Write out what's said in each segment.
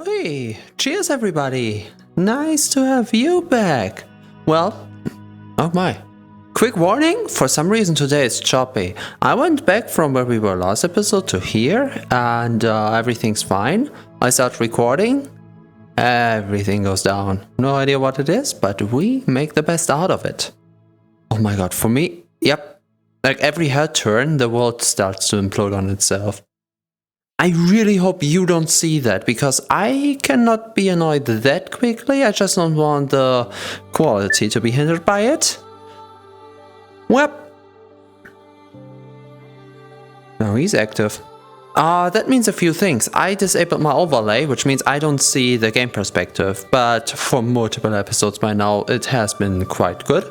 Hey, cheers everybody! Nice to have you back! Well, oh my. Quick warning, for some reason today it's choppy. I went back from where we were last episode to here and everything's fine. I start recording, everything goes down. No idea what it is, but we make the best out of it. Oh my god, for me, yep. Like every head turn, the world starts to implode on itself. I really hope you don't see that, because I cannot be annoyed that quickly. I just don't want the quality to be hindered by it. Well, now he's active. That means a few things. I disabled my overlay, which means I don't see the game perspective, but for multiple episodes by now, it has been quite good.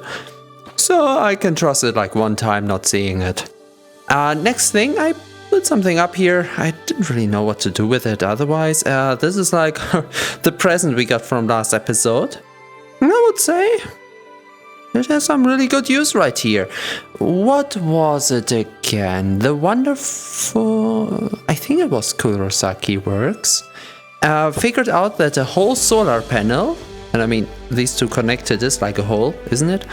So I can trust it like one time not seeing it. Next thing, I put something up here. I didn't really know what to do with it otherwise. This is like the present we got from last episode. I would say it has some really good use right here. What was it again? The wonderful... I think it was Kurosaki Works. Figured out that a whole solar panel, and I mean these two connected is like a whole, isn't it?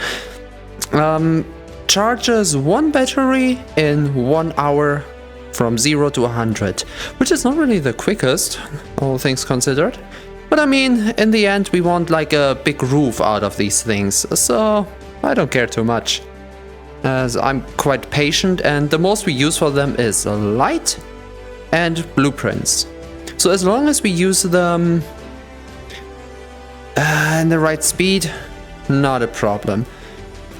Charges one battery in 1 hour from 0 to 100, which is not really the quickest, all things considered. But I mean, in the end, we want like a big roof out of these things, so I don't care too much, as I'm quite patient, and the most we use for them is light and blueprints. So as long as we use them in the right speed, not a problem.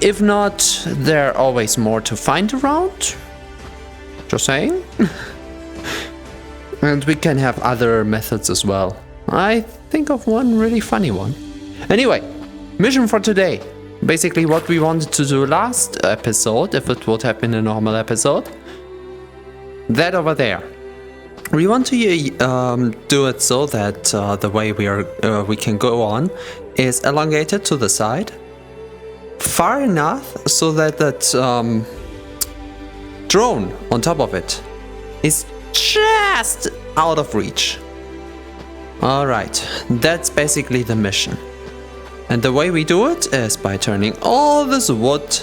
If not, there are always more to find around. Just saying. And we can have other methods as well. I think of one really funny one. Anyway, mission for today. Basically what we wanted to do last episode, if it would have been a normal episode. That over there. We want to do it so that the way we can go on is elongated to the side. Far enough so that drone on top of it is just out of reach. Alright, that's basically the mission. And the way we do it is by turning all this wood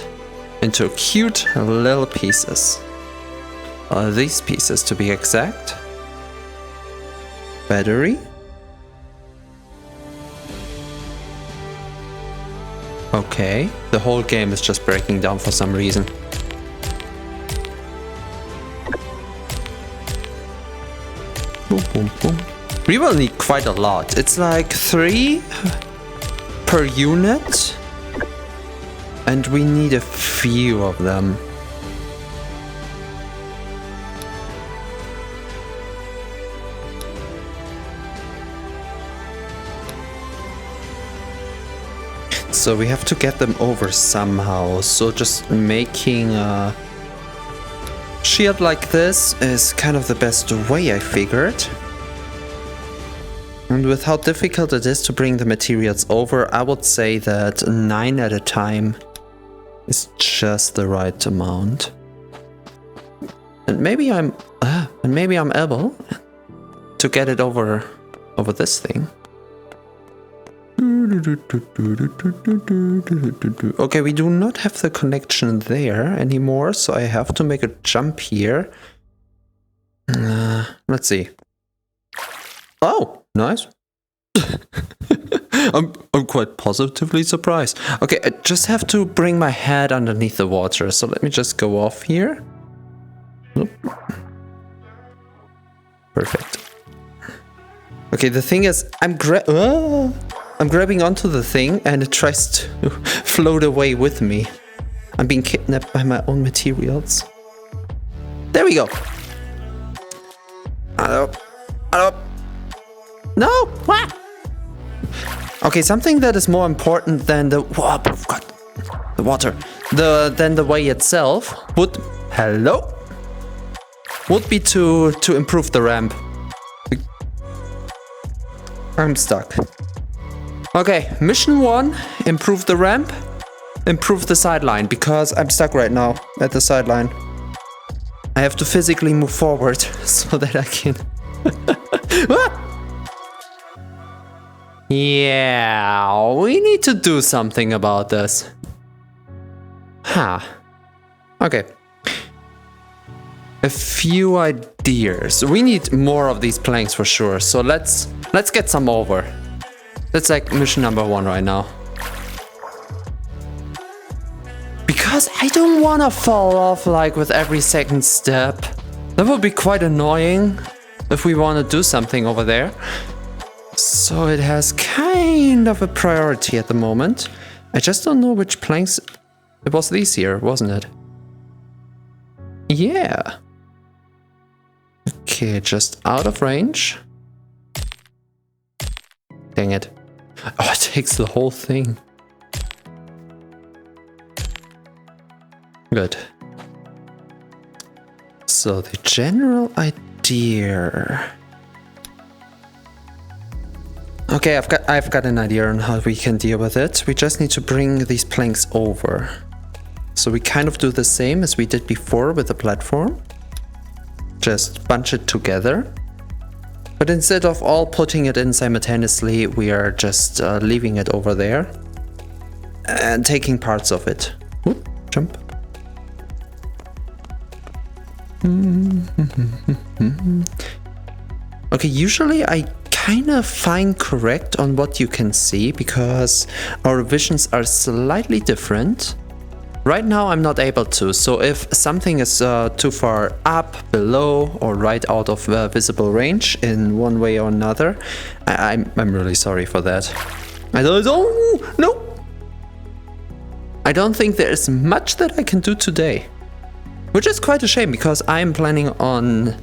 into cute little pieces. These pieces to be exact. Battery. Okay, the whole game is just breaking down for some reason. Boom, boom, boom. We will need quite a lot. It's like 3 per unit. And we need a few of them. So we have to get them over somehow. So just making a shield like this is kind of the best way, I figured. And with how difficult it is to bring the materials over, I would say that 9 at a time is just the right amount. And maybe I'm able to get it over this thing. Okay, we do not have the connection there anymore, so I have to make a jump here. Let's see. Oh, nice. I'm quite positively surprised. Okay, I just have to bring my head underneath the water, so let me just go off here. Oop. Perfect. Okay, the thing is, I'm grabbing onto the thing and it tries to float away with me. I'm being kidnapped by my own materials. There we go. Hello. Hello. No! What? Okay, something that is more important than the... Oh, God. The water. Than the way itself would... Hello? Would be to improve the ramp. I'm stuck. Okay, mission 1, improve the ramp, improve the sideline, because I'm stuck right now at the sideline. I have to physically move forward so that I can... Yeah, we need to do something about this. Huh. Okay. A few ideas. We need more of these planks for sure. So let's get some over. That's like mission number 1 right now. Because I don't want to fall off like with every second step. That would be quite annoying if we want to do something over there. So it has kind of a priority at the moment. I just don't know which planks. It was these here, wasn't it? Yeah. Okay, just out of range. Dang it. Oh, it takes the whole thing. Good. So the general idea. Okay, I've got an idea on how we can deal with it. We just need to bring these planks over. So we kind of do the same as we did before with the platform. Just bunch it together. But instead of all putting it in simultaneously, we are just leaving it over there. And taking parts of it. Oop, jump. Okay, usually I kind of fine correct on what you can see because our visions are slightly different. Right now I'm not able to, so if something is too far up, below, or right out of visible range in one way or another, I'm really sorry for that. I don't think there is much that I can do today. Which is quite a shame because I'm planning on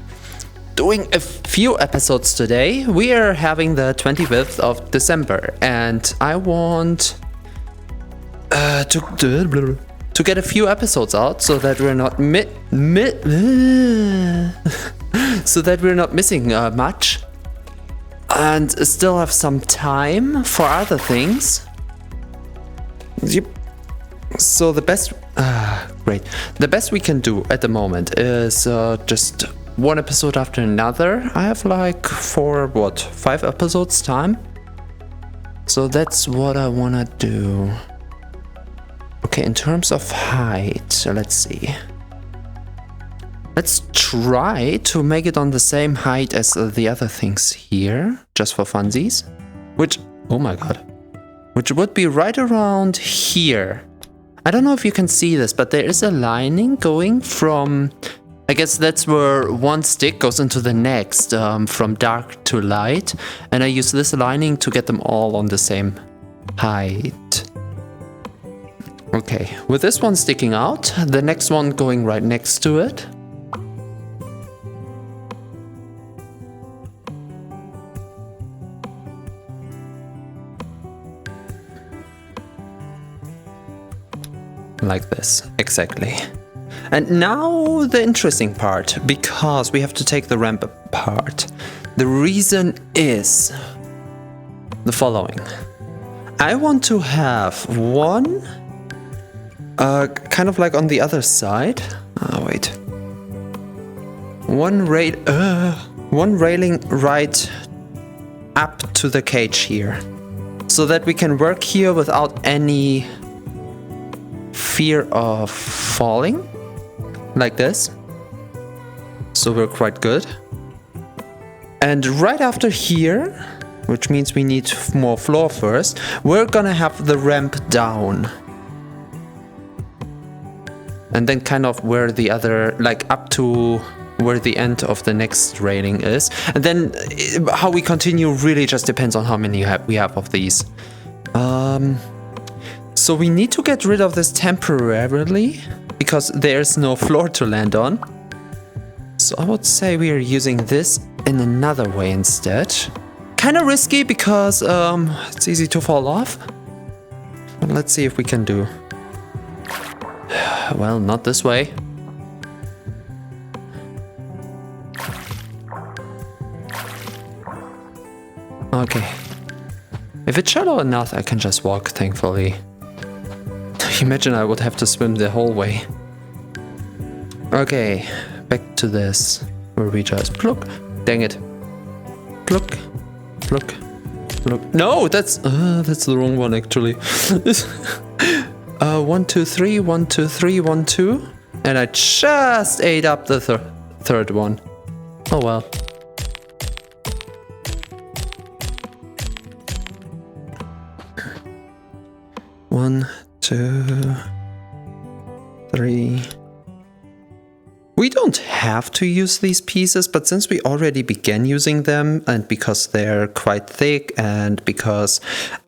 doing a few episodes today. We are having the 25th of December and I want to get a few episodes out so that we're not missing much and still have some time for other things. Yep. So the best the best we can do at the moment is just one episode after another. I have like 5 episodes time. So that's what I wanna do. Okay, in terms of height, let's see. Let's try to make it on the same height as the other things here, just for funsies. Which, oh my god, which would be right around here. I don't know if you can see this, but there is a lining going from, I guess that's where one stick goes into the next, from dark to light. And I use this lining to get them all on the same height. Okay, with this one sticking out, the next one going right next to it. Like this, exactly. And now the interesting part, because we have to take the ramp apart. The reason is the following. I want to have one, kind of like on the other side. Oh, wait. One railing right up to the cage here. So that we can work here without any fear of falling, like this. So we're quite good. And right after here, which means we need more floor first, we're gonna have the ramp down. And then kind of where the other, like up to where the end of the next railing is. And then how we continue really just depends on how many we have of these. So we need to get rid of this temporarily because there's no floor to land on. So I would say we are using this in another way instead. Kind of risky because it's easy to fall off. But let's see if we can do. Well, not this way. Okay. If it's shallow enough, I can just walk, thankfully. Imagine I would have to swim the whole way. Okay, back to this, where we just pluck. Dang it. Pluck, pluck, Look, no, that's the wrong one actually. 1, 2, 3, 1, 2, 3, 1, 2, and I just ate up the third one. Oh well. One, 2, 3. We don't have to use these pieces, but since we already began using them, and because they're quite thick, and because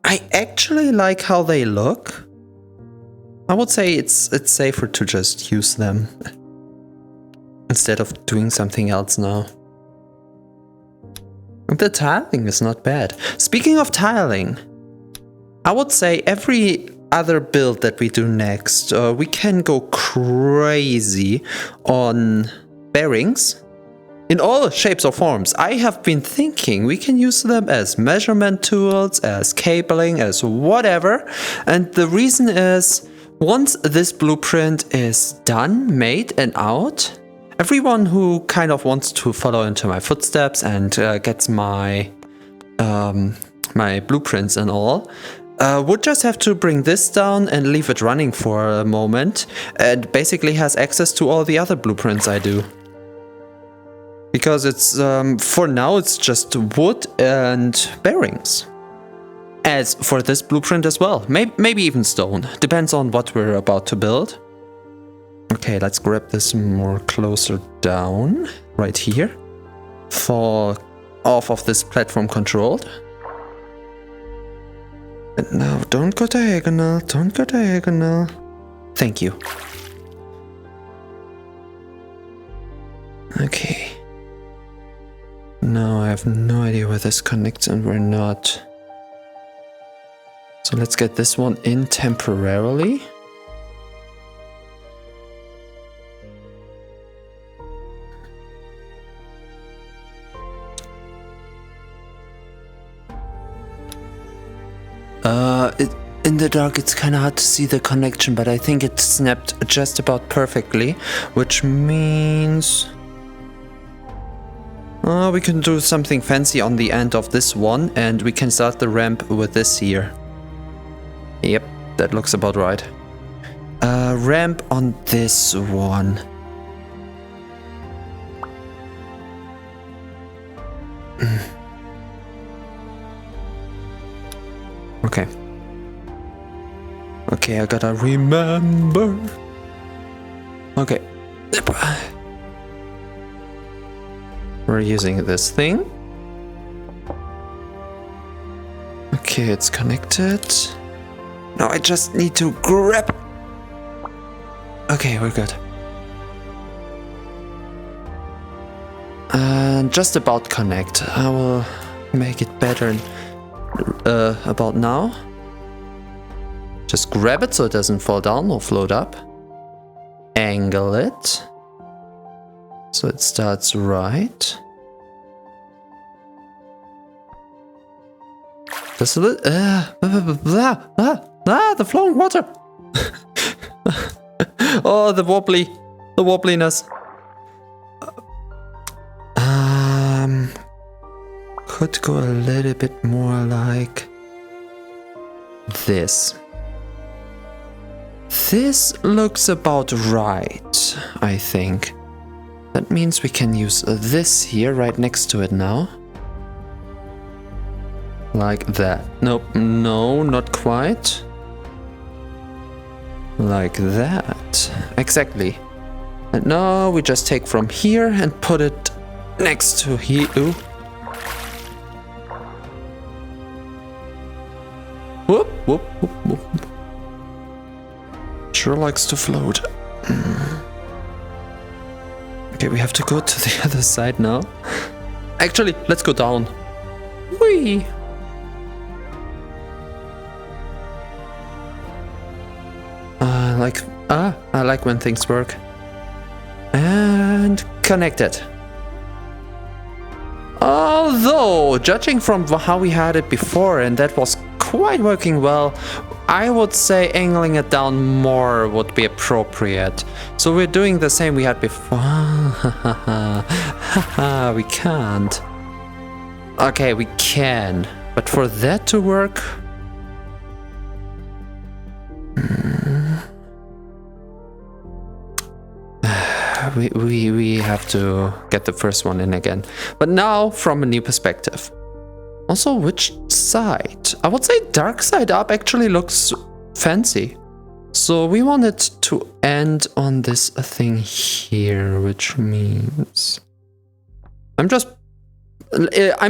I actually like how they look, I would say it's safer to just use them instead of doing something else now. The tiling is not bad. Speaking of tiling, I would say every other build that we do next, we can go crazy on bearings in all shapes or forms. I have been thinking we can use them as measurement tools, as cabling, as whatever. And the reason is, once this blueprint is done, made and out, everyone who kind of wants to follow into my footsteps and gets my my blueprints and all, would just have to bring this down and leave it running for a moment, and basically has access to all the other blueprints I do. Because it's, for now, it's just wood and bearings. As for this blueprint as well, maybe even stone, depends on what we're about to build. Okay, let's grab this more closer down, right here. Fall off of this platform controlled. And now, don't go diagonal, don't go diagonal. Thank you. Okay. Now I have no idea where this connects and where not. So let's get this one in temporarily. In the dark it's kind of hard to see the connection, but I think it snapped just about perfectly, which means we can do something fancy on the end of this one, and we can start the ramp with this here. Yep, that looks about right. Ramp on this one. Okay. Okay, I gotta remember. Okay. We're using this thing. Okay, it's connected. Now I just need to grab. Okay, we're good. Just about connect. I will make it better about now. Just grab it so it doesn't fall down or float up. Angle it so it starts right. Just a little. The flowing water. Oh, the wobbliness. Could go a little bit more like this. This looks about right, I think. That means we can use this here right next to it now. Like that. Nope, no, not quite. Like that. Exactly. And now we just take from here and put it next to here. Ooh. Whoop, whoop, whoop, whoop. Sure likes to float. Okay, we have to go to the other side now. Actually, let's go down. Whee! I like when things work. And connected. Although, judging from how we had it before, and that was quite working well, I would say angling it down more would be appropriate. So we're doing the same we had before. We can't. Okay, we can. But for that to work... We have to get the first one in again. But now from a new perspective. Also, which side? I would say dark side up actually looks fancy. So we want it to end on this thing here, which means... I'm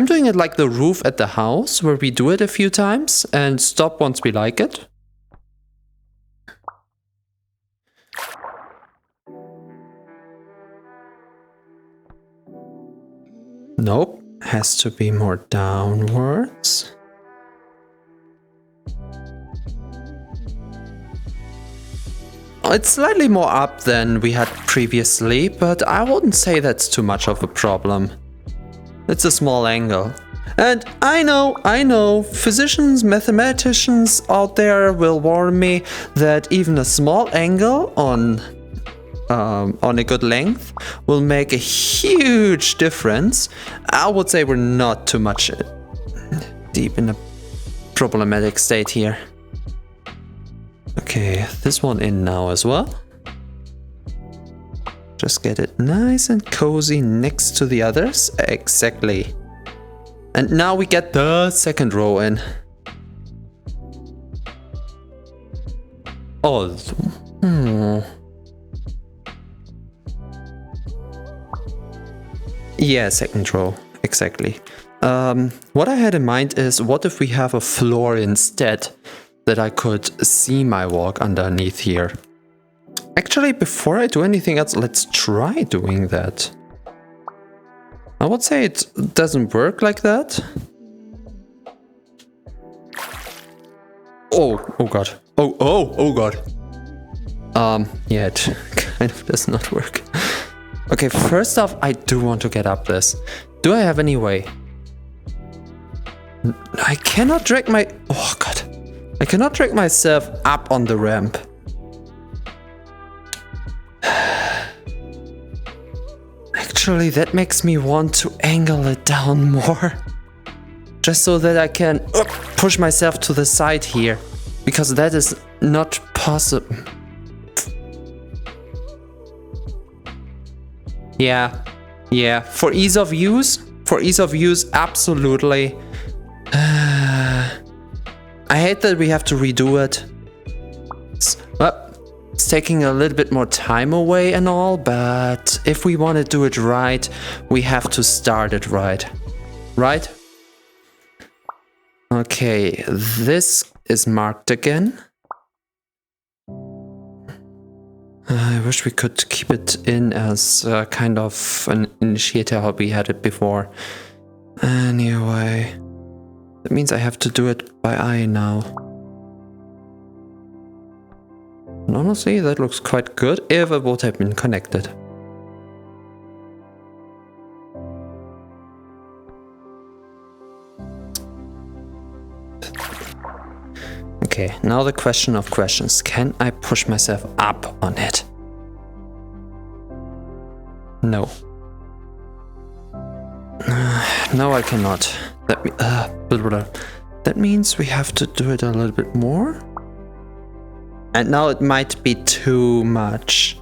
doing it like the roof at the house, where we do it a few times and stop once we like it. Nope, has to be more downwards. It's slightly more up than we had previously, but I wouldn't say that's too much of a problem. It's a small angle. And I know, physicians, mathematicians out there will warn me that even a small angle on a good length will make a huge difference. I would say we're not too much deep in a problematic state here. Okay, this one in now as well. Just get it nice and cozy next to the others. Exactly. And now we get the second row in. Oh. Yeah, second row. Exactly. What I had in mind is, what if we have a floor instead that I could see my walk underneath here? Actually, before I do anything else, let's try doing that. I would say it doesn't work like that. Oh god. Oh god. Yeah, it kind of does not work. Okay, first off, I do want to get up this. Do I have any way? I cannot drag my... Oh god. I cannot drag myself up on the ramp. Actually, that makes me want to angle it down more. Just so that I can push myself to the side here. Because that is not possible. Yeah. For ease of use, absolutely. I hate that we have to redo it. It's taking a little bit more time away and all, but if we want to do it right, we have to start it right. Right? Okay, this is marked again. I wish we could keep it in as kind of an initiator how we had it before. Anyway, that means I have to do it by eye now. And honestly, that looks quite good if it would have been connected. Okay, now the question of questions. Can I push myself up on it? No. No, I cannot. That means we have to do it a little bit more. And now it might be too much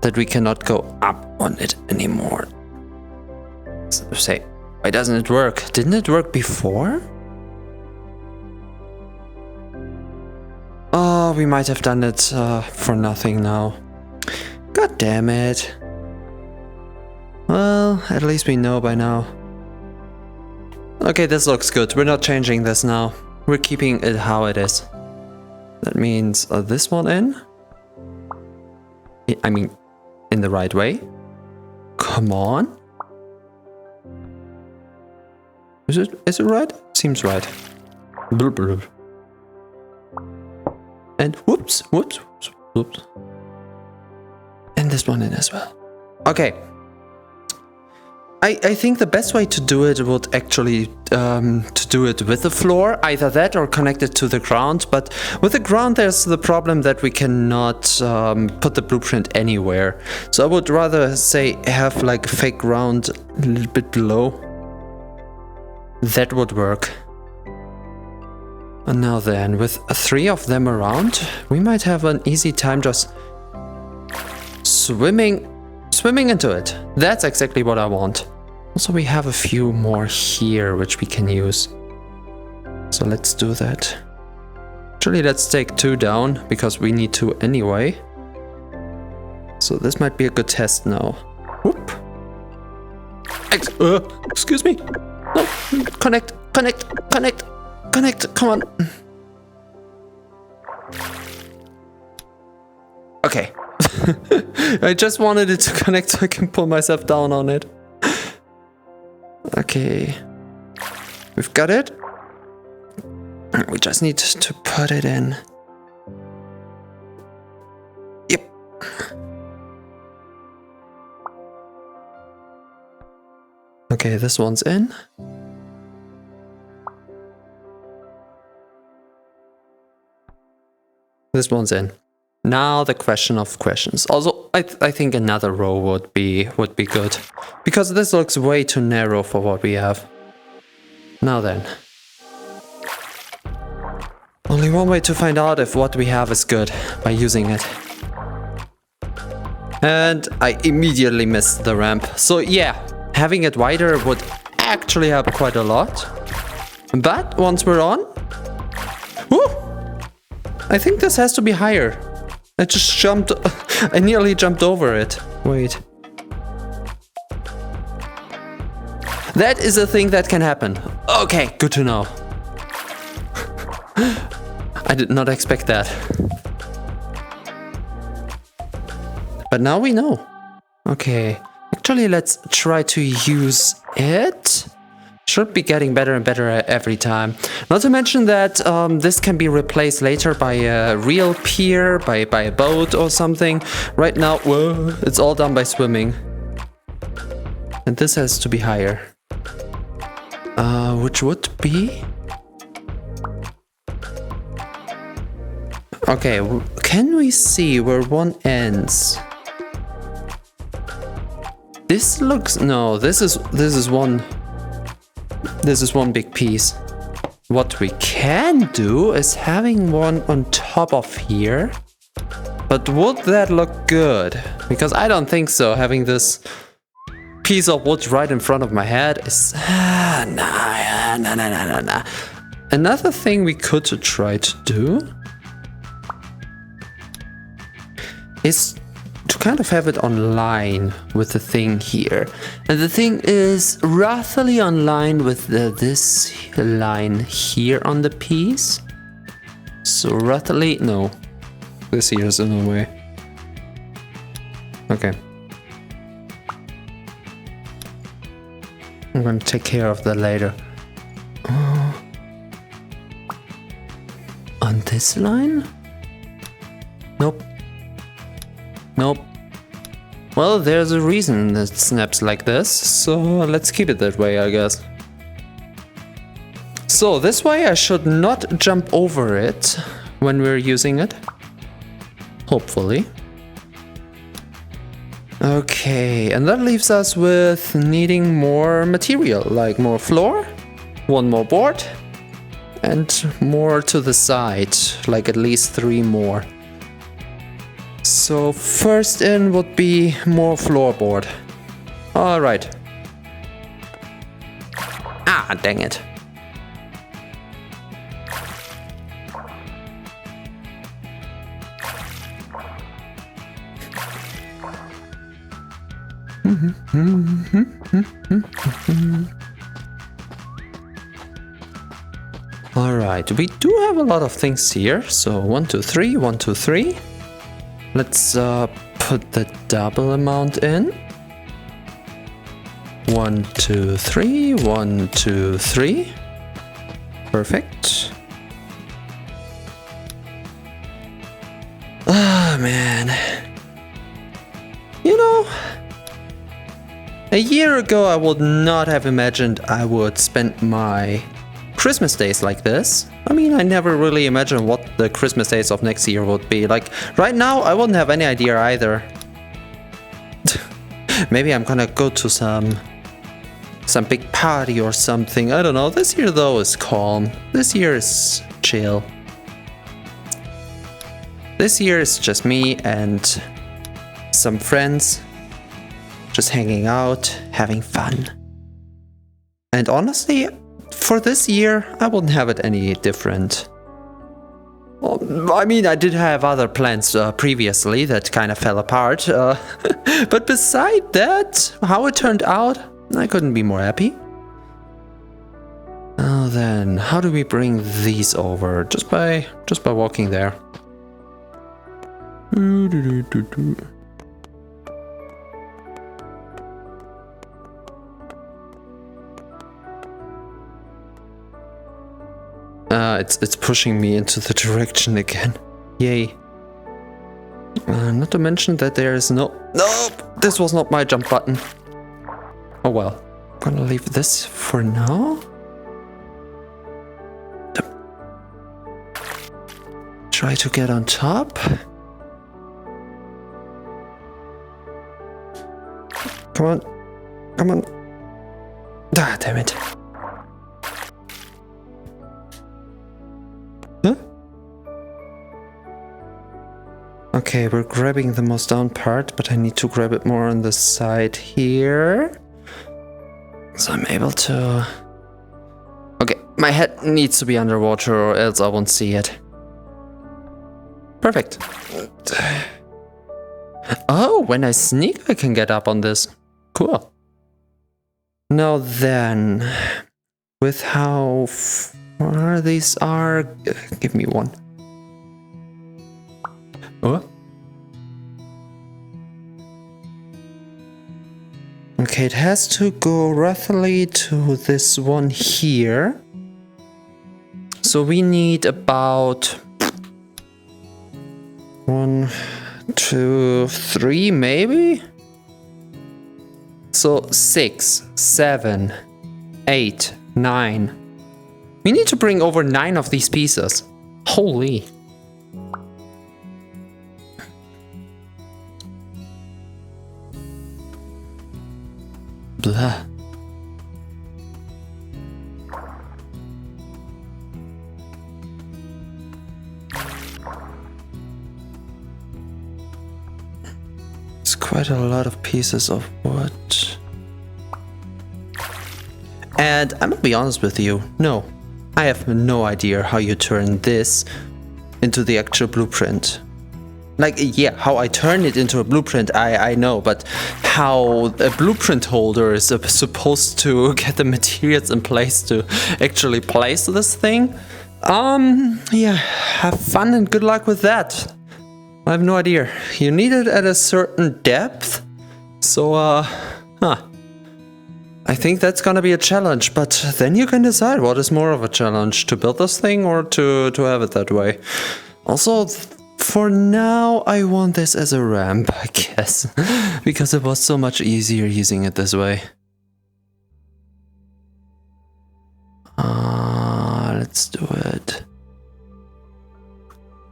that we cannot go up on it anymore. So say, why doesn't it work? Didn't it work before? Oh, we might have done it for nothing now. God damn it. Well, at least we know by now. Okay, this looks good. We're not changing this now. We're keeping it how it is. That means this one in. I mean, in the right way. Come on. Is it right? Seems right. Blub, blub. And whoops. And this one in as well. Okay. I think the best way to do it would actually to do it with the floor, either that or connect it to the ground. But with the ground, there's the problem that we cannot put the blueprint anywhere. So I would rather say have like a fake ground a little bit below. That would work. And now then, with 3 of them around, we might have an easy time just swimming into it. That's exactly what I want. Also, we have a few more here which we can use. So let's do that. Actually, let's take 2 down because we need to anyway. So this might be a good test now. Whoop. Excuse me. No, connect. Come on. Okay. I just wanted it to connect so I can pull myself down on it. Okay. We've got it. We just need to put it in. Yep. Okay, this one's in. This one's in. Now the question of questions. Also, I think another row would be good, because this looks way too narrow for what we have. Now then. Only one way to find out if what we have is good, by using it. And I immediately missed the ramp. So yeah, having it wider would actually help quite a lot. But once we're on... Woo! I think this has to be higher. I just jumped... I nearly jumped over it. Wait. That is a thing that can happen. Okay, good to know. I did not expect that. But now we know. Okay. Actually, let's try to use it. Should be getting better and better every time. Not to mention that this can be replaced later by a real pier, by a boat or something. Right now, whoa, it's all done by swimming. And this has to be higher. Which would be... Okay, can we see where one ends? This looks... No, this is one... This is one big piece. What we can do is having one on top of here. But would that look good? Because I don't think so. Having this piece of wood right in front of my head is... Nah. Another thing we could try to do is to kind of have it online with the thing here. And the thing is roughly online with this line here on the piece. So roughly, no. This here is in the way. Okay. I'm gonna take care of that later. On this line? Nope. Nope. Well, there's a reason it snaps like this, so let's keep it that way, I guess. So this way I should not jump over it when we're using it. Hopefully. Okay, and that leaves us with needing more material, like more floor, one more board, and more to the side, like at least 3 more. So first in would be more floorboard. Alright. Ah, dang it. Alright, we do have a lot of things here. So 1, 2, 3, 1, 2, 3. Let's put the double amount in. 1, 2, 3, 1, 2, 3. Perfect. Ah, man. You know, a year ago I would not have imagined I would spend my Christmas days like this. I mean, I never really imagined what the Christmas days of next year would be. Like, right now, I wouldn't have any idea either. Maybe I'm gonna go to some big party or something. I don't know. This year, though, is calm. This year is chill. This year is just me and some friends, just hanging out, having fun. And honestly, for this year, I wouldn't have it any different. Well, I mean, I did have other plans previously that kind of fell apart. But beside that, how it turned out, I couldn't be more happy. Now then, how do we bring these over? Just by walking there. It's pushing me into the direction again. Yay. Not to mention that there is no... Nope! This was not my jump button. Oh well. I'm gonna leave this for now. Try to get on top. Come on. Come on. Ah, damn it. Huh? Okay, we're grabbing the most down part, but I need to grab it more on the side here. So I'm able to... Okay, my head needs to be underwater or else I won't see it. Perfect. Oh, when I sneak I can get up on this. Cool. Now then, with how far these are, give me one. Oh. Okay, it has to go roughly to this one here. So we need about 1, 2, 3 maybe? So 6, 7, 8, 9. We need to bring over 9 of these pieces. Holy. Blah. It's quite a lot of pieces of wood. And I'm gonna be honest with you, no. I have no idea how you turn this into the actual blueprint. Like, yeah, how I turn it into a blueprint, I know, but how a blueprint holder is supposed to get the materials in place to actually place this thing? Yeah, have fun and good luck with that. I have no idea. You need it at a certain depth, so, I think that's gonna be a challenge, but then you can decide what is more of a challenge, to build this thing or to have it that way. Also, for now, I want this as a ramp, I guess, because it was so much easier using it this way. Let's do it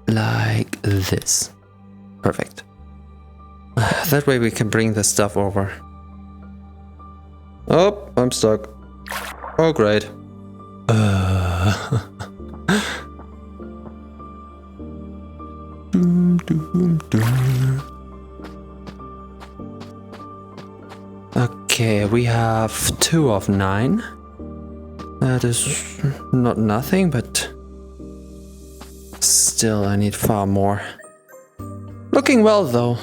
like this. Perfect. That way we can bring this stuff over. Oh, I'm stuck. Oh, great. Okay, we have 2 of 9. That is not nothing, but still I need far more. Looking well though.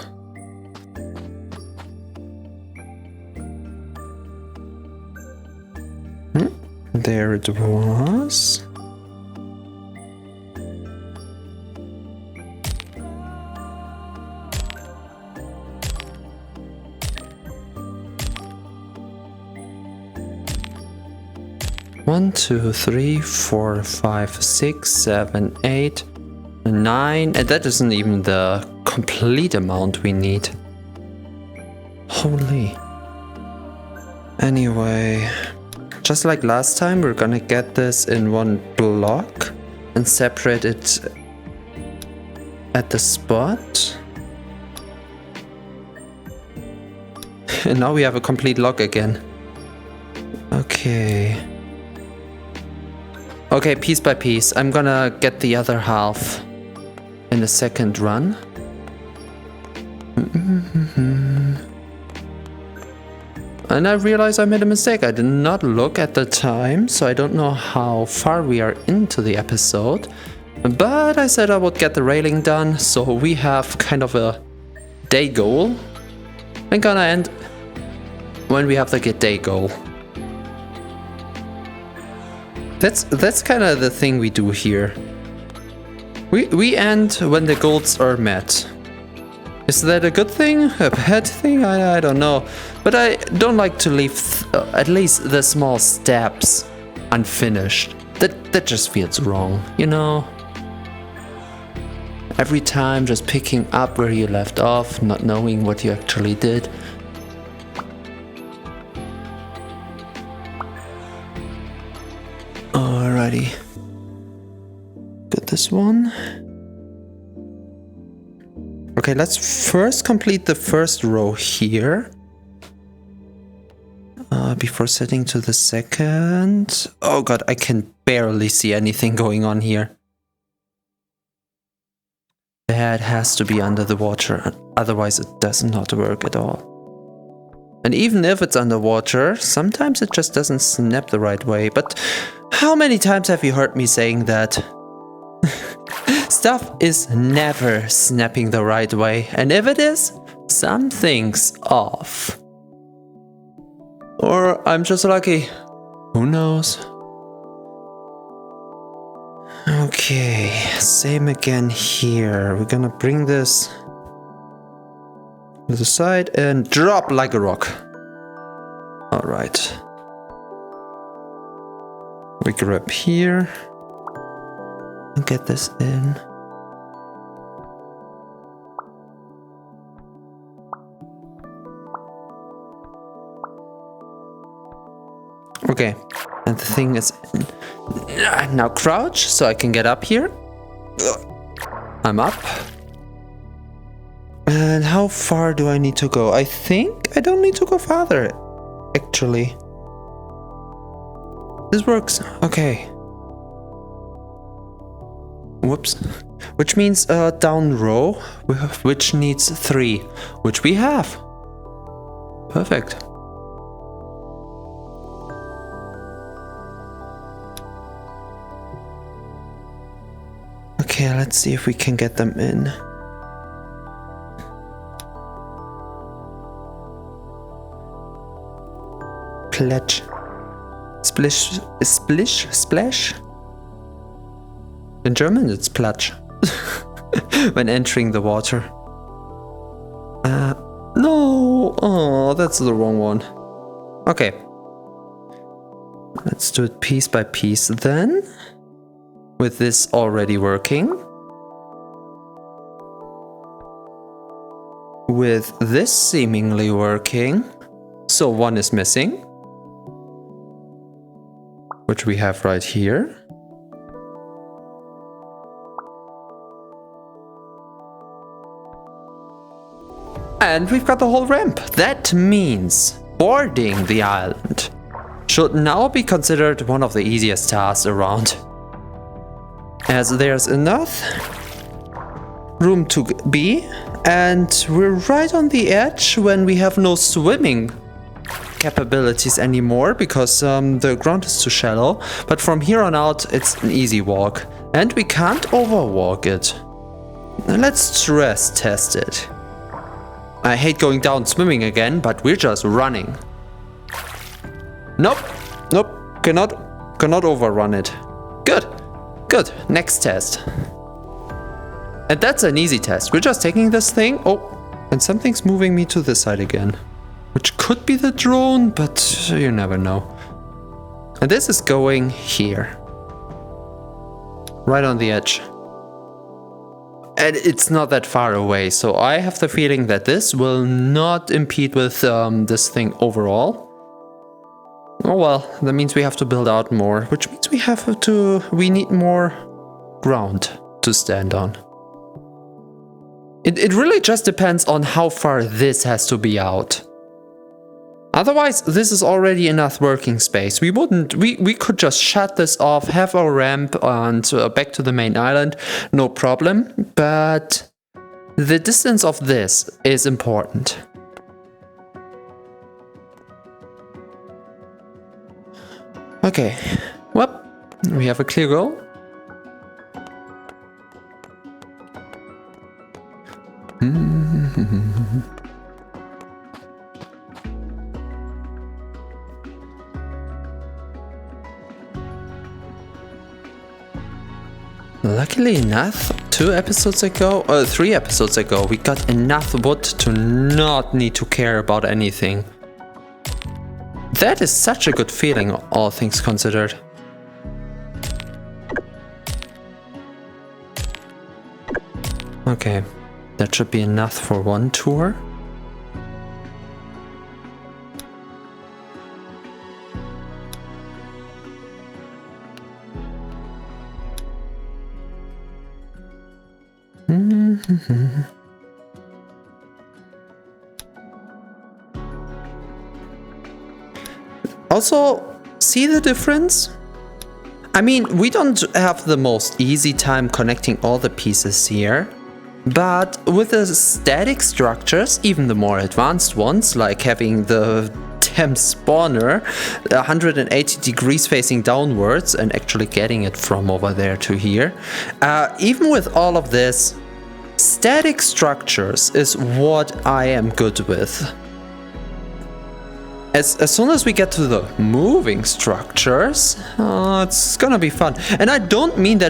There it was. One, 2, 3, 4, 5, 6, 7, 8, 9, and that isn't even the complete amount we need. Holy. Anyway, just like last time, we're gonna get this in one block and separate it at the spot. And now we have a complete log again. Okay. Okay, piece by piece. I'm gonna get the other half in the second run. And I realize I made a mistake. I did not look at the time, so I don't know how far we are into the episode. But I said I would get the railing done, so we have kind of a day goal. I'm gonna end when we have the day goal. That's kind of the thing we do here. We end when the goals are met. Is that a good thing? A bad thing? I don't know. But I don't like to leave at least the small steps unfinished. That just feels wrong, you know? Every time just picking up where you left off, not knowing what you actually did. Alrighty. Got this one. Okay, let's first complete the first row here. Before setting to the second. Oh god, I can barely see anything going on here. The head has to be under the water, otherwise it does not work at all. And even if it's underwater, sometimes it just doesn't snap the right way. But how many times have you heard me saying that? Stuff is never snapping the right way, and if it is, something's off. Or I'm just lucky. Who knows? Okay, same again here. We're gonna bring this to the side and drop like a rock. Alright. We grab here and get this in. Okay, and the thing is now crouch so I can get up here. I'm up. And how far do I need to go? I think I don't need to go farther, actually. This works. Okay. Whoops. Which means down row, which needs 3, which we have. Perfect. Okay, let's see if we can get them in. Pledge. Splish, splish, splash. In German, it's pledge. When entering the water. No! Oh, that's the wrong one. Okay. Let's do it piece by piece then. With this already working. With this seemingly working. So one is missing. Which we have right here. And we've got the whole ramp. That means boarding the island should now be considered one of the easiest tasks around. As there's enough room to be, and we're right on the edge when we have no swimming capabilities anymore because the ground is too shallow. But from here on out, it's an easy walk, and we can't overwalk it. Let's stress test it. I hate going down swimming again, but we're just running. Nope, nope, cannot overrun it. Good. Good, next test. And that's an easy test. We're just taking this thing. Oh, and something's moving me to this side again. Which could be the drone, but you never know. And this is going here. Right on the edge. And it's not that far away, so I have the feeling that this will not impede with this thing overall. Oh well, that means we have to build out more, which means we need more ground to stand on. It really just depends on how far this has to be out. Otherwise, this is already enough working space. We could just shut this off, have our ramp, and back to the main island, no problem. But the distance of this is important. Okay, well, we have a clear goal. Luckily enough, 3 episodes ago, we got enough wood to not need to care about anything. That is such a good feeling, all things considered. Okay, that should be enough for one tour. Also, see the difference? I mean, we don't have the most easy time connecting all the pieces here, but with the static structures, even the more advanced ones, like having the damn spawner 180 degrees facing downwards and actually getting it from over there to here, even with all of this, static structures is what I am good with. As soon as we get to the moving structures, it's gonna be fun. And I don't mean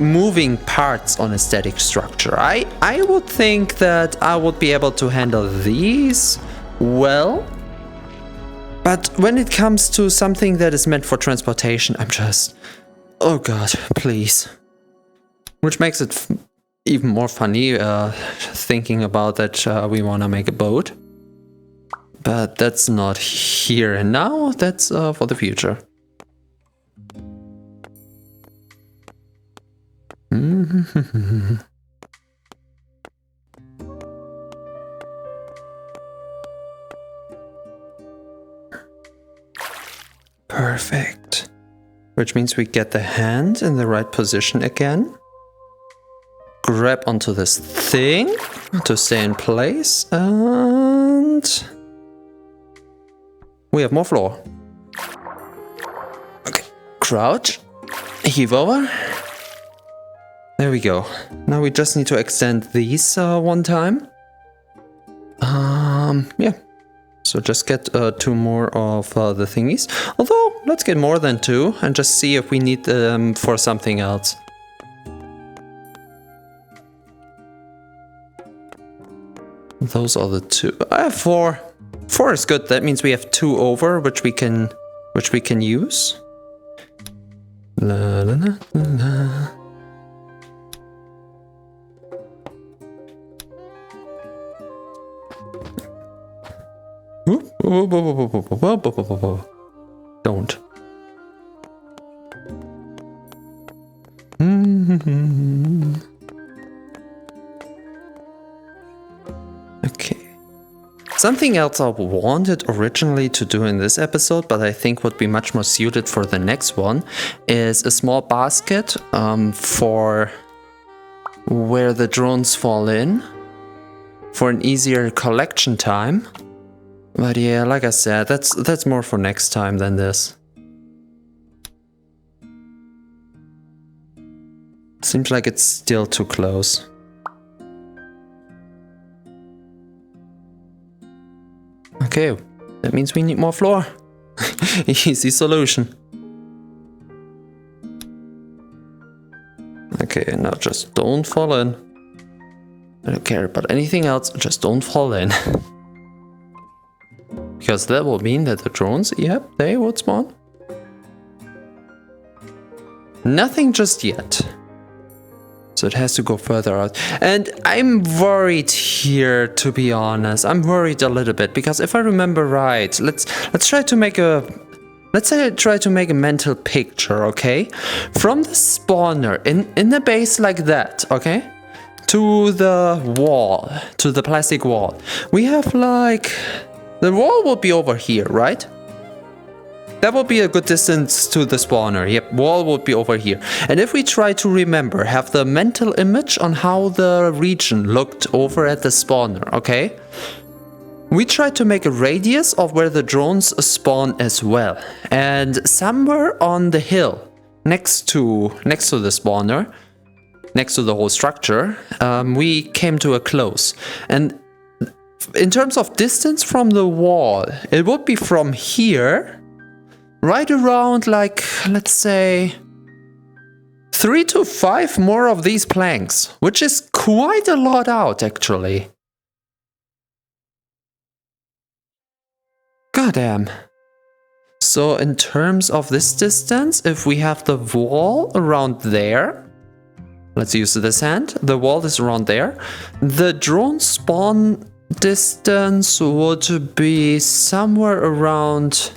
moving parts on a static structure. I would think that I would be able to handle these well. But when it comes to something that is meant for transportation, I'm just, oh god, please. Which makes it even more funny thinking about that we wanna make a boat. But that's not here and now, that's for the future. Perfect. Which means we get the hand in the right position again. Grab onto this thing to stay in place, and we have more floor. Okay, crouch, heave over. There we go. Now we just need to extend these one time. Yeah. So just get 2 more of the thingies. Although, let's get more than 2 and just see if we need them for something else. Those are the 2. I have 4. 4 is good. That means we have 2 over, which we can use. La la la la la. Don't. Okay. Something else I wanted originally to do in this episode, but I think would be much more suited for the next one, is a small basket for where the drones fall in, for an easier collection time. But yeah, like I said, that's more for next time than this. Seems like it's still too close. Okay, that means we need more floor. Easy solution. Okay, now just don't fall in. I don't care about anything else, just don't fall in. Because that will mean that the drones, yep, they would spawn. Nothing just yet. So it has to go further out. And I'm worried here, to be honest. I'm worried a little bit because if I remember right, let's try to make a mental picture, okay? From the spawner in the base like that, okay? To the wall, to the plastic wall. We have like The wall will be over here, right? That will be a good distance to the spawner. Yep, wall will be over here. And if we try to remember, have the mental image on how the region looked over at the spawner, okay? We try to make a radius of where the drones spawn as well. And somewhere on the hill, next to the spawner, next to the whole structure, we came to a close. And in terms of distance from the wall, it would be from here right around, like, let's say 3 to 5 more of these planks, which is quite a lot out, actually. Goddamn. So in terms of this distance, if we have the wall around there, let's use this hand, the wall is around there, the drone spawn distance would be somewhere around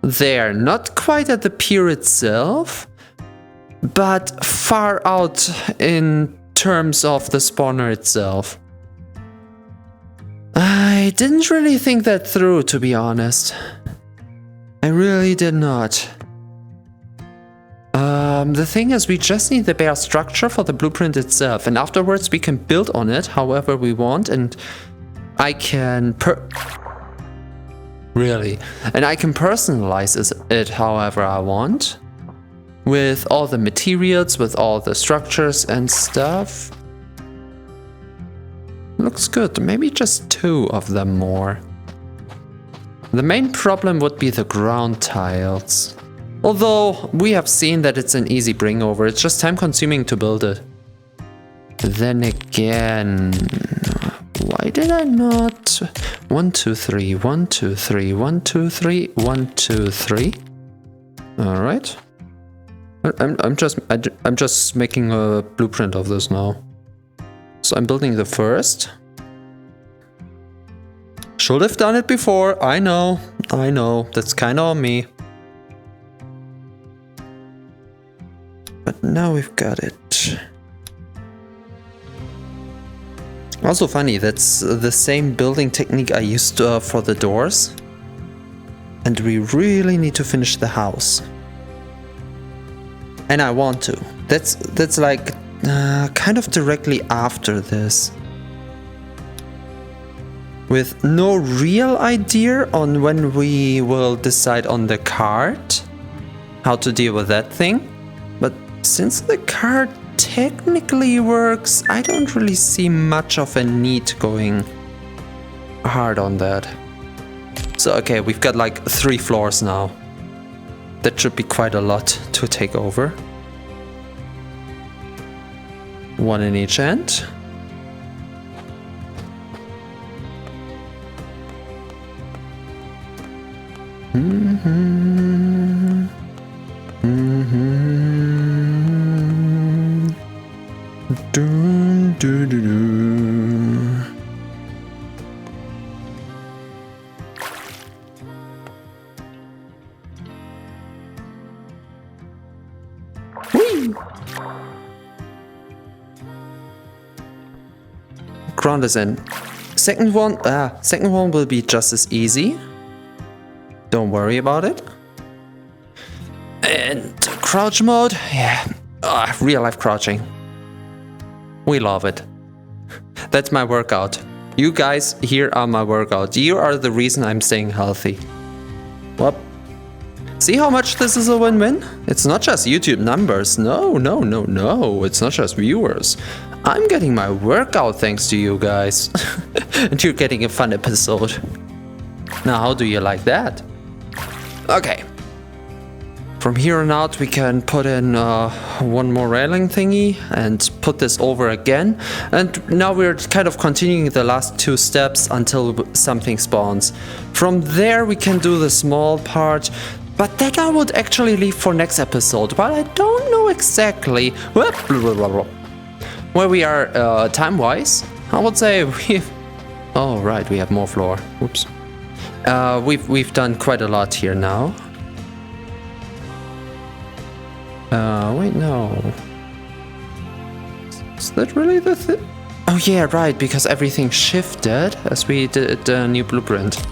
there, not quite at the pier itself, but far out in terms of the spawner itself. I didn't really think that through, to be honest. I really did not. The thing is, we just need the bare structure for the blueprint itself, and afterwards we can build on it however we want, and I can I can personalize it however I want, with all the materials, with all the structures and stuff. Looks good, maybe just 2 of them more. The main problem would be the ground tiles. Although, we have seen that it's an easy bring over, it's just time consuming to build it. Then again, why did I not? 1, 2, 3, 1, 2, 3, 1, 2, 3, 1, 2, 3. Alright. I'm just making a blueprint of this now. So I'm building the first. Should have done it before, I know, that's kinda on me. But now we've got it. Also funny, that's the same building technique I used for the doors. And we really need to finish the house. And I want to. That's like kind of directly after this. With no real idea on when we will decide on the card, how to deal with that thing. But since the card technically works, I don't really see much of a need going hard on that. So okay, we've got like 3 floors now. That should be quite a lot to take over. 1 in each end. Dun, dun, dun, dun. Whee! Ground is in. Second one will be just as easy. Don't worry about it. And crouch mode, yeah, real life crouching. We love it. That's my workout. You guys here are my workout. You are the reason I'm staying healthy. Well, see how much this is a win-win? It's not just YouTube numbers. No. It's not just viewers. I'm getting my workout thanks to you guys. And you're getting a fun episode. Now, how do you like that? Okay. From here on out, we can put in 1 more railing thingy and put this over again. And now we're kind of continuing the last 2 steps until something spawns. From there, we can do the small part, but that I would actually leave for next episode. But I don't know exactly where we are time-wise. I would say we've... Oh, right, we have more floor. Oops. We've done quite a lot here now. Wait, no. Is that really the thing? Oh yeah, right, because everything shifted as we did a new blueprint.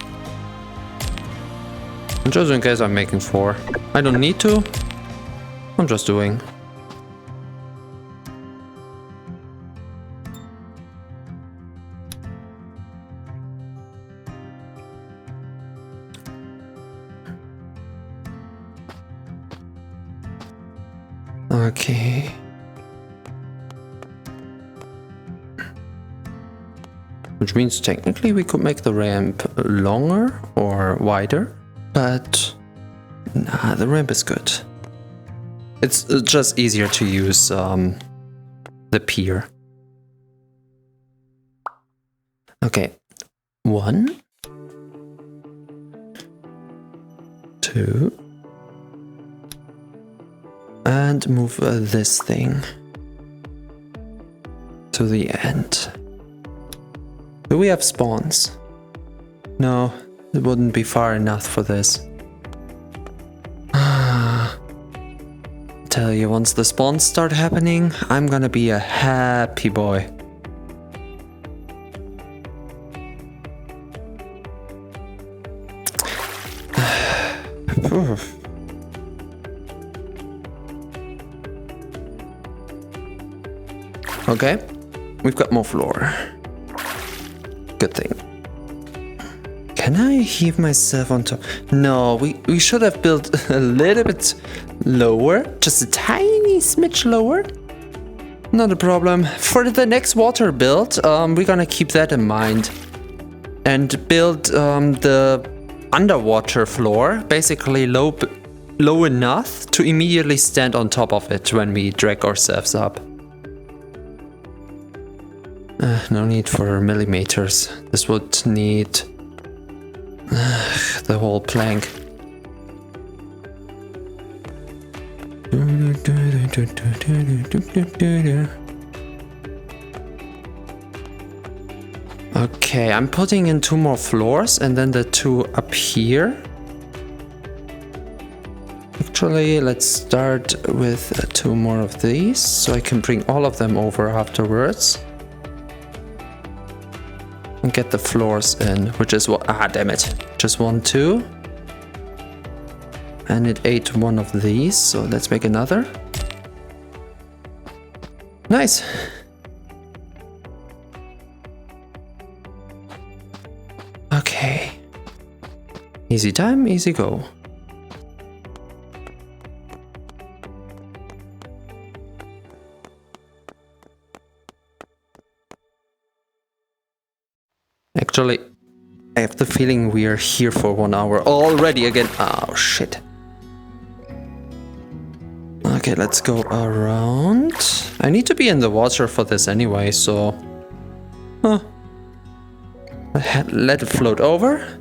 Just in case I'm making 4. I don't need to. I'm just doing. Okay. Which means technically we could make the ramp longer or wider, but nah, the ramp is good. It's just easier to use the pier. Okay, 1, 2, and move this thing to the end. Do we have spawns? No, it wouldn't be far enough for this. Tell you, once the spawns start happening, I'm gonna be a happy boy. Okay, we've got more floor. Good thing. Can I heave myself on top? No, we should have built a little bit lower. Just a tiny smidge lower. Not a problem. For the next water build, we're gonna keep that in mind. And build the underwater floor, basically low enough to immediately stand on top of it when we drag ourselves up. No need for millimeters. This would need the whole plank. Okay, I'm putting in 2 more floors and then the 2 up here. Actually, let's start with 2 more of these so I can bring all of them over afterwards. And get the floors in, which is what, damn it. Just 1, 2. And it ate 1 of these, so let's make another. Nice. Okay. Easy time, easy go. Actually, I have the feeling we are here for 1 hour already again. Oh, shit. Okay, let's go around. I need to be in the water for this anyway, so... Let it float over.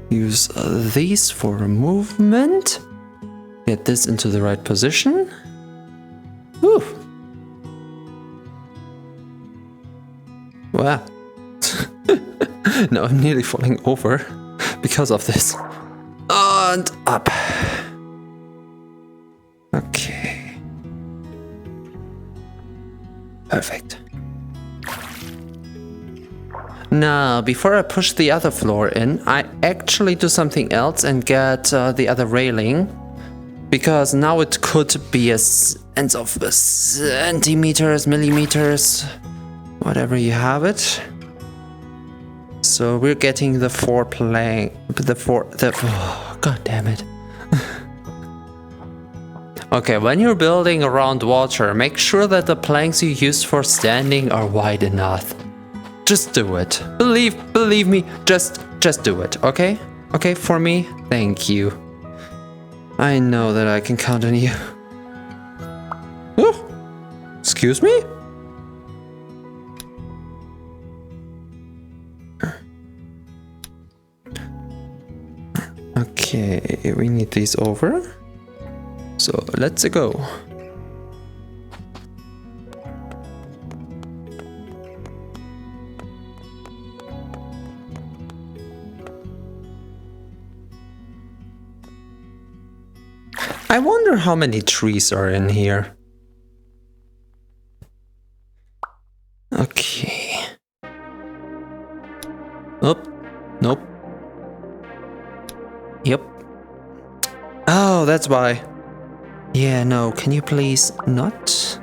Use these for movement. Get this into the right position. Whew. Wow. Now I'm nearly falling over because of this. And up. Okay. Perfect. Now, before I push the other floor in, I actually do something else and get the other railing. Because now it could be a sense of centimeters, millimeters, whatever you have it. So we're getting the 4 plank, oh, god damn it. Okay, when you're building around water, make sure that the planks you use for standing are wide enough. Just do it. Believe me, just do it, okay? Okay, for me, thank you. I know that I can count on you. Oh, excuse me? Okay, we need these over. So let's go. I wonder how many trees are in here. Okay. Oh, nope. Yep. Oh, that's why. Yeah, no, can you please not?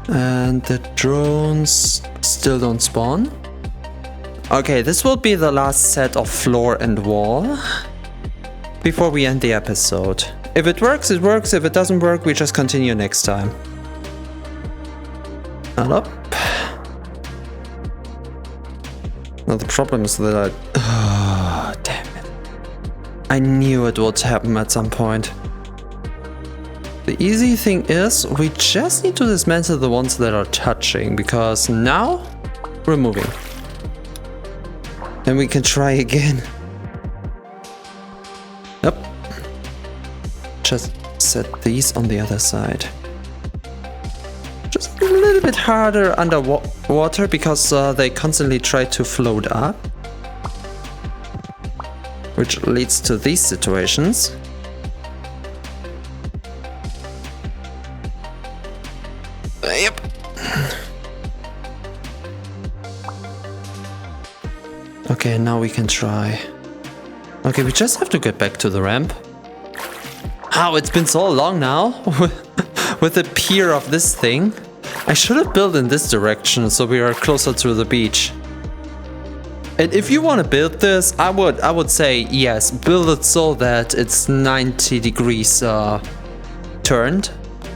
And the drones still don't spawn. Okay, this will be the last set of floor and wall before we end the episode. If it works, it works. If it doesn't work, we just continue next time. And up. Now the problem is that oh, damn it. I knew it would happen at some point. The easy thing is, we just need to dismantle the ones that are touching, because now we're moving. And we can try again. Yep. Just set these on the other side. Just a little bit harder underwater because they constantly try to float up. Which leads to these situations. Yep. Okay, now we can try. Okay, we just have to get back to the ramp. Oh, it's been so long now with the pier of this thing. I should have built in this direction so we are closer to the beach. And if you want to build this, I would say yes, build it so that it's 90 degrees turned,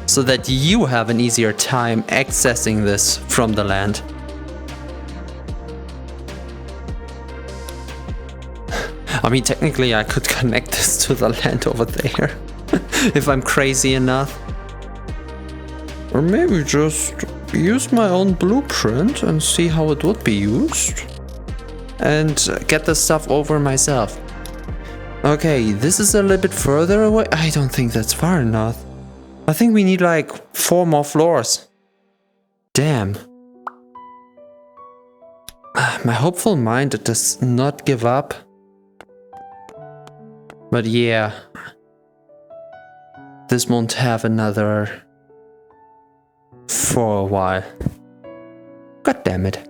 so that you have an easier time accessing this from the land. I mean, technically I could connect this to the land over there, if I'm crazy enough. Or maybe just use my own blueprint and see how it would be used. And get the stuff over myself. Okay, this is a little bit further away. I don't think that's far enough. I think we need like 4 more floors. Damn. My hopeful mind does not give up. But yeah. This won't have another for a while. God damn it.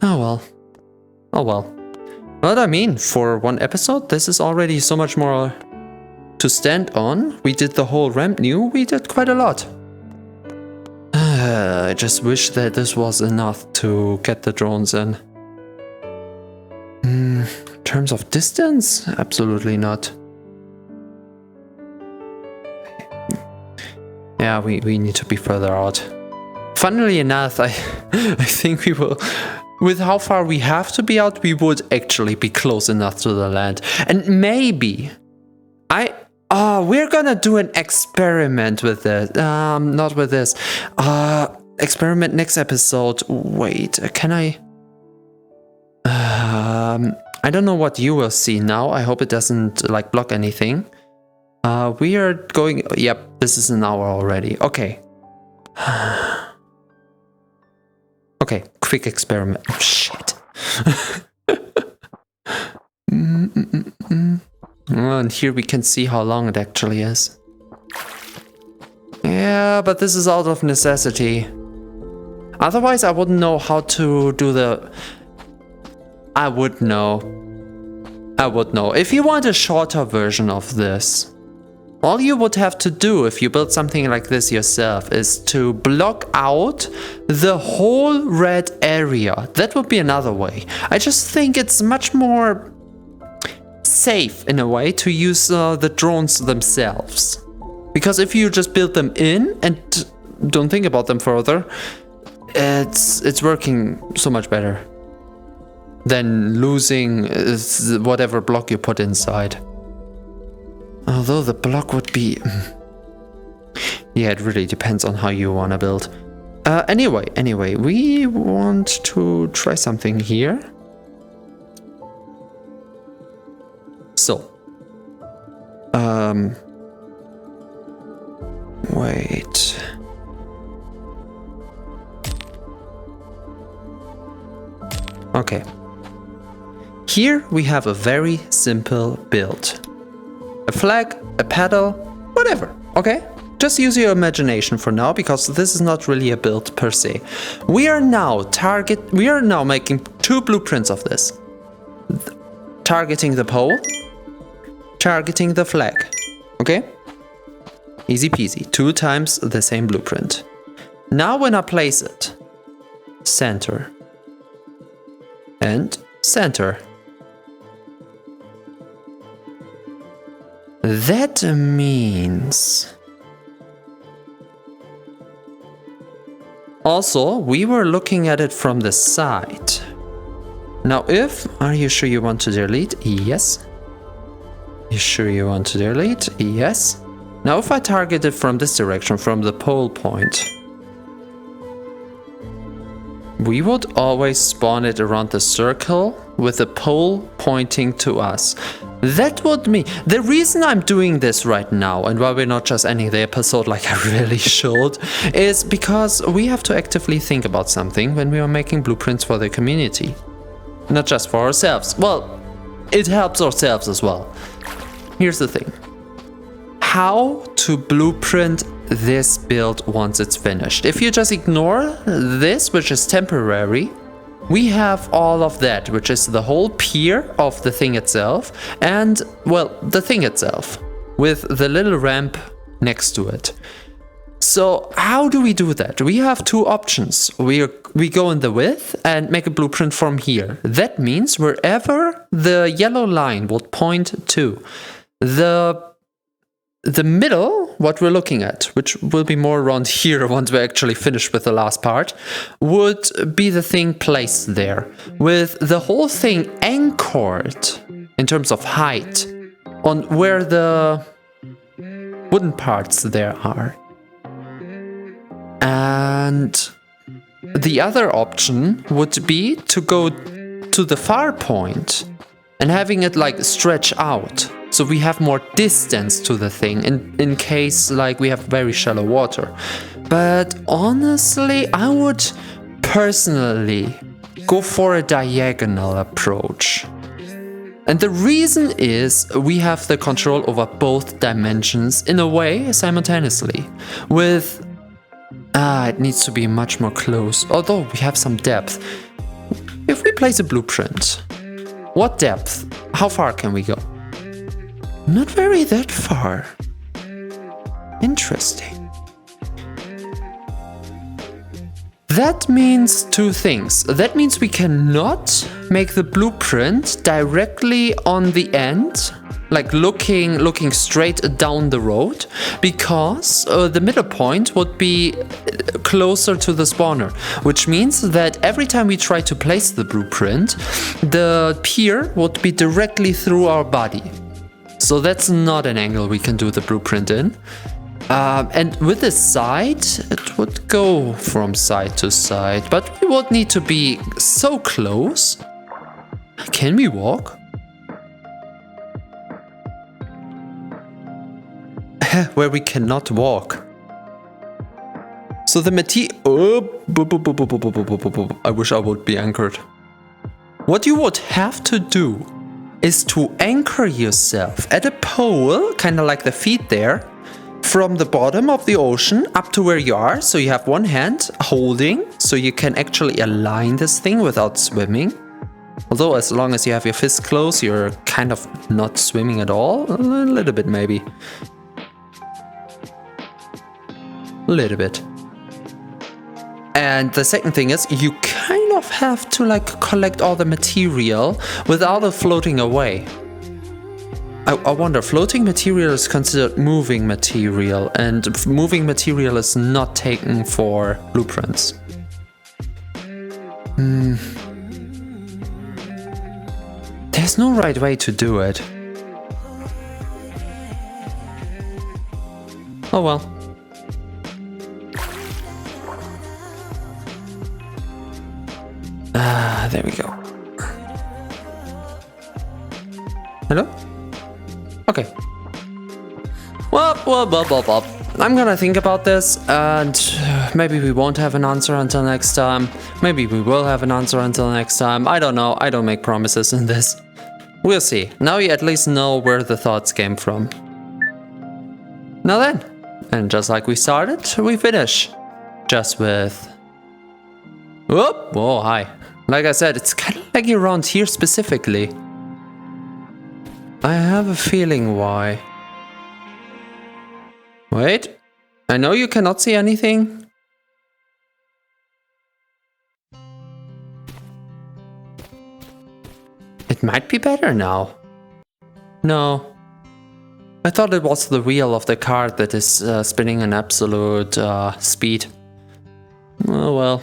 Oh well. Oh well. But I mean, for one episode, this is already so much more to stand on. We did the whole ramp new. We did quite a lot. I just wish that this was enough to get the drones in. In terms of distance, absolutely not. Yeah, we need to be further out. Funnily enough, I think we will... With how far we have to be out, we would actually be close enough to the land. And maybe... we're gonna do an experiment with it. Not with this. Experiment next episode. Wait, can I... I don't know what you will see now. I hope it doesn't, like, block anything. We are going... Yep, this is an hour already. Okay. Okay, quick experiment. Oh, shit. And here we can see how long it actually is. Yeah, but this is out of necessity. Otherwise, I wouldn't know how to do the... I would know. If you want a shorter version of this, all you would have to do if you build something like this yourself is to block out the whole red area. That would be another way. I just think it's much more safe in a way to use the drones themselves. Because if you just build them in and don't think about them further, it's working so much better than losing whatever block you put inside. Although the block would be... Yeah, it really depends on how you want to build. Anyway, we want to try something here. So. Wait. Okay. Here we have a very simple build. A flag, a paddle, Whatever, okay? Just use your imagination for now, because this is not really a build per se. We are now making 2 blueprints of this. Targeting the pole, targeting the flag, okay? Easy peasy, 2 times the same blueprint. Now when I place it, center and center. That means... Also, we were looking at it from the side. Now are you sure you want to delete? Yes. You sure you want to delete? Yes. Now if I target it from this direction, from the pole point, we would always spawn it around the circle with the pole pointing to us. That would mean... The reason I'm doing this right now, and why we're not just ending the episode like I really should, is because we have to actively think about something when we are making blueprints for the community. Not just for ourselves. Well, it helps ourselves as well. Here's the thing. How to blueprint this build once it's finished. If you just ignore this, which is temporary, we have all of that, which is the whole pier of the thing itself, and, well, the thing itself, with the little ramp next to it. So how do we do that? We have 2 options. We go in the width and make a blueprint from here. That means wherever the yellow line would point to, the middle, what we're looking at, which will be more around here once we're actually finished with the last part, would be the thing placed there, with the whole thing anchored in terms of height on where the wooden parts there are. And the other option would be to go to the far point and having it like stretch out. So we have more distance to the thing in case like we have very shallow water. But honestly, I would personally go for a diagonal approach. And the reason is we have the control over both dimensions in a way simultaneously. With... it needs to be much more close, although we have some depth. If we place a blueprint, what depth? How far can we go? Not very that far. Interesting. That means 2 things. That means we cannot make the blueprint directly on the end, like looking straight down the road, because the middle point would be closer to the spawner, which means that every time we try to place the blueprint, the pier would be directly through our body. So that's not an angle we can do the blueprint in. And with the side, it would go from side to side, but we would need to be so close. Can we walk? Where we cannot walk. So the material... I wish I would be anchored. What you would have to do is to anchor yourself at a pole, kind of like the feet there, from the bottom of the ocean up to where you are. So you have one hand holding, so you can actually align this thing without swimming. Although as long as you have your fists closed, you're kind of not swimming at all. A little bit maybe. A little bit. And the second thing is, you kind of have to like collect all the material without it floating away. I wonder, floating material is considered moving material, and moving material is not taken for blueprints. There's no right way to do it. Oh well. There we go. Hello? Okay. Well. I'm gonna think about this, and maybe we won't have an answer until next time. Maybe we will have an answer until next time. I don't know. I don't make promises in this. We'll see. Now you at least know where the thoughts came from. Now then, and just like we started, we finish. Just with... Whoop! Whoa, hi. Like I said, it's kind of laggy around here specifically. I have a feeling why. Wait, I know you cannot see anything. It might be better now. No. I thought it was the wheel of the car that is spinning an absolute speed. Oh well.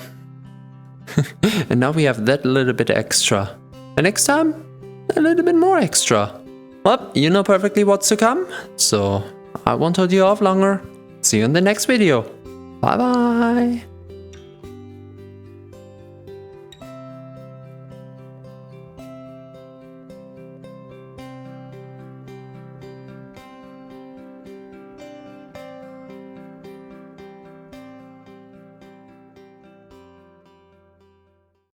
And now we have that little bit extra. And next time, a little bit more extra. Well, you know perfectly what's to come, so I won't hold you off longer. See you in the next video. Bye bye.